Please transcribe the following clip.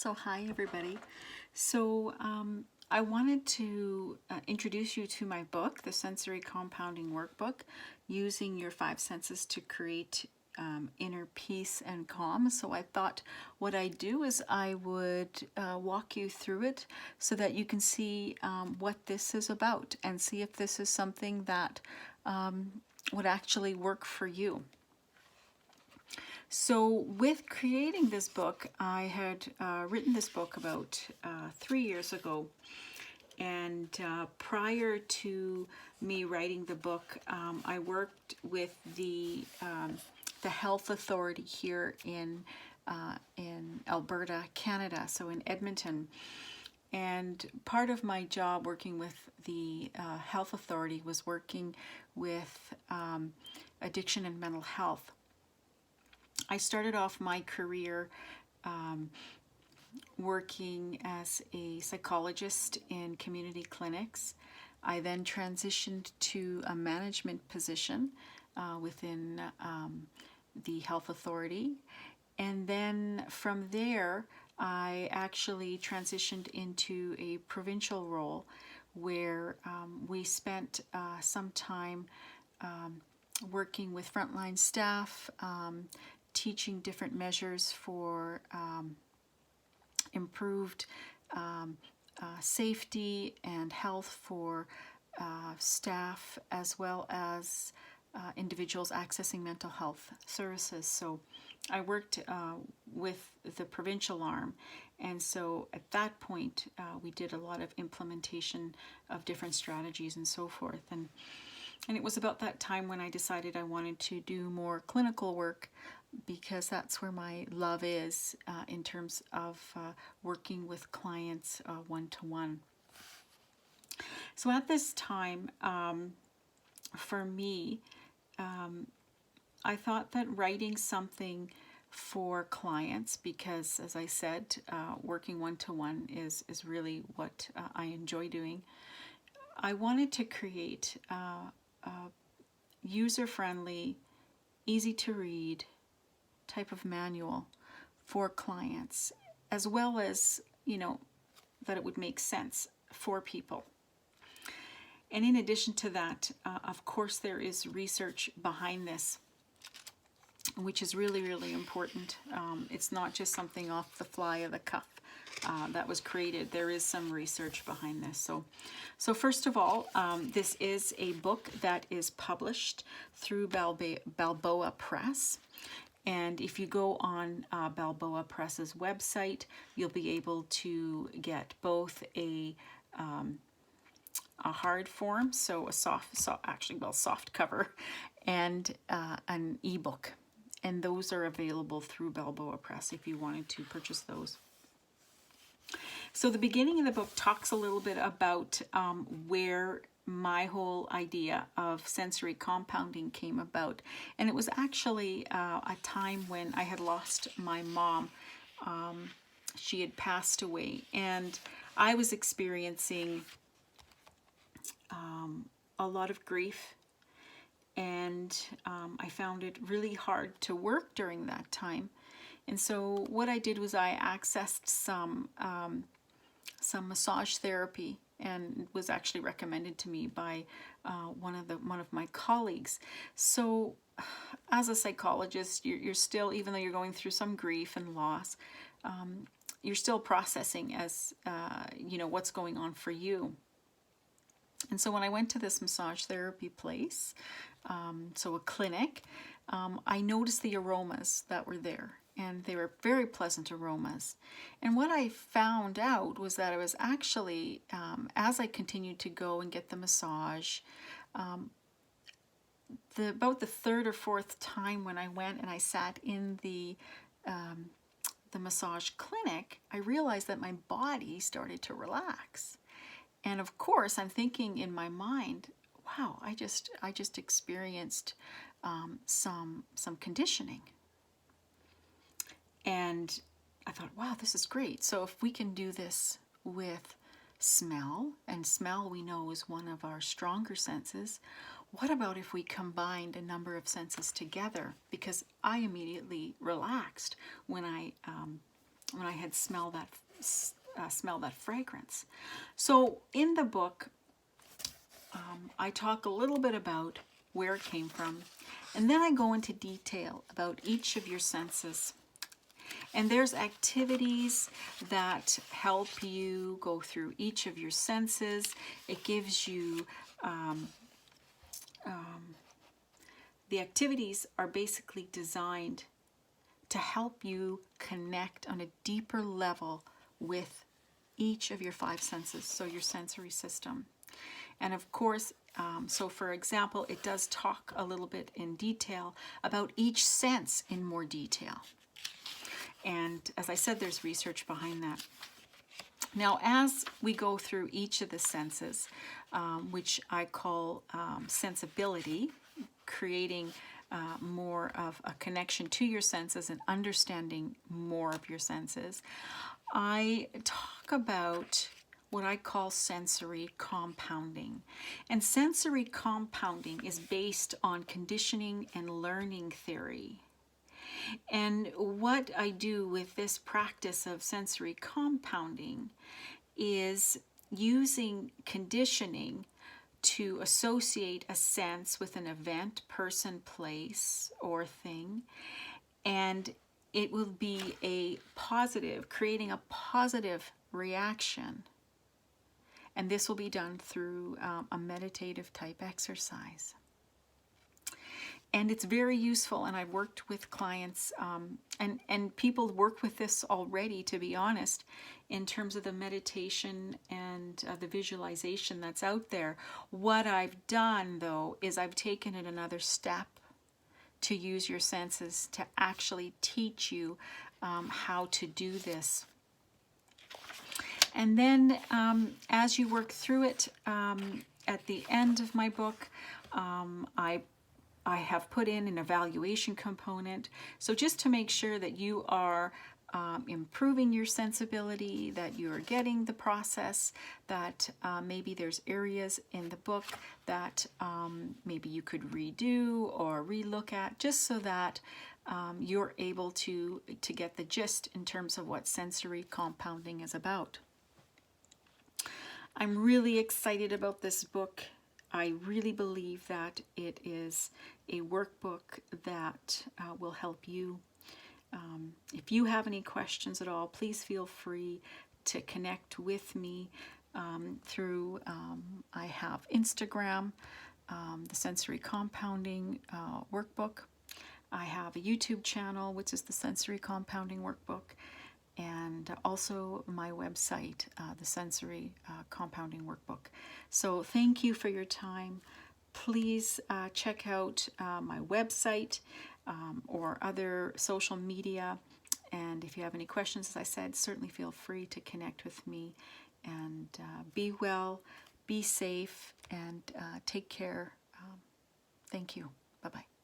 So hi everybody. I wanted to introduce you to my book, the Sensory Compounding Workbook, using your five senses to create inner peace and calm. So I thought what I'd do is I would walk you through it so that you can see what this is about and see if this is something that would actually work for you. So with creating this book, I had written this book about 3 years ago, and prior to me writing the book, I worked with the health authority here in Alberta, Canada, so in Edmonton. And part of my job working with the health authority was working with addiction and mental health. I started off my career working as a psychologist in community clinics. I then transitioned to a management position within the health authority. And then from there, I actually transitioned into a provincial role where we spent some time working with frontline staff, teaching different measures for improved safety and health for staff, as well as individuals accessing mental health services. So I worked with the provincial arm, and so at that point we did a lot of implementation of different strategies and so forth. And it was about that time when I decided I wanted to do more clinical work, because that's where my love is in terms of working with clients one-to-one. So at this time, for me, I thought that writing something for clients, because as I said, working one-to-one is really what I enjoy doing. I wanted to create a user-friendly, easy to read type of manual for clients, as well as, that it would make sense for people. And in addition to that, of course, there is research behind this, which is really, really important. It's not just something off the fly of the cuff that was created. There is some research behind this. So first of all, this is a book that is published through Balboa Press. And if you go on Balboa Press's website, you'll be able to get both a hard form, so a soft cover, and an ebook. And those are available through Balboa Press if you wanted to purchase those. So the beginning of the book talks a little bit about where my whole idea of sensory compounding came about. And it was actually a time when I had lost my mom. She had passed away, and I was experiencing a lot of grief, and I found it really hard to work during that time. And so what I did was I accessed some massage therapy, and it was actually recommended to me by one of my colleagues. So as a psychologist, you're still, even though you're going through some grief and loss, you're still processing as what's going on for you. And so when I went to this massage therapy place, so a clinic, I noticed the aromas that were there. And they were very pleasant aromas. And what I found out was that it was actually, as I continued to go and get the massage, about the third or fourth time when I went and I sat in the massage clinic, I realized that my body started to relax. And of course, I'm thinking in my mind, wow, I just experienced some conditioning. And I thought, wow, this is great. So if we can do this with smell, and smell we know is one of our stronger senses, what about if we combined a number of senses together? Because I immediately relaxed when I I had smelled that fragrance. So in the book, I talk a little bit about where it came from, and then I go into detail about each of your senses. And there's activities that help you go through each of your senses. It gives you, the activities are basically designed to help you connect on a deeper level with each of your 5 senses, so your sensory system. And of course, so for example, it does talk a little bit in detail about each sense in more detail. And as I said, there's research behind that. Now, as we go through each of the senses, which I call sensibility, creating more of a connection to your senses and understanding more of your senses, I talk about what I call sensory compounding. And sensory compounding is based on conditioning and learning theory. And what I do with this practice of sensory compounding is using conditioning to associate a sense with an event, person, place, or thing. And it will be a positive, creating a positive reaction. And this will be done through a meditative type exercise. And it's very useful, and I've worked with clients, and people work with this already, to be honest, in terms of the meditation and the visualization that's out there. What I've done, though, is I've taken it another step to use your senses to actually teach you how to do this. And then as you work through it, at the end of my book, I have put in an evaluation component. So just to make sure that you are improving your sensibility, that you are getting the process, that maybe there's areas in the book that maybe you could redo or relook at, just so that you're able to get the gist in terms of what sensory compounding is about. I'm really excited about this book. I really believe that it is a workbook that will help you. If you have any questions at all, please feel free to connect with me through, I have Instagram, the Sensory Compounding Workbook. I have a YouTube channel, which is the Sensory Compounding Workbook, and also my website, the Sensory Compounding Workbook. So thank you for your time. Please check out my website or other social media. And if you have any questions, as I said, certainly feel free to connect with me. And be well, be safe, and take care. Thank you. Bye-bye.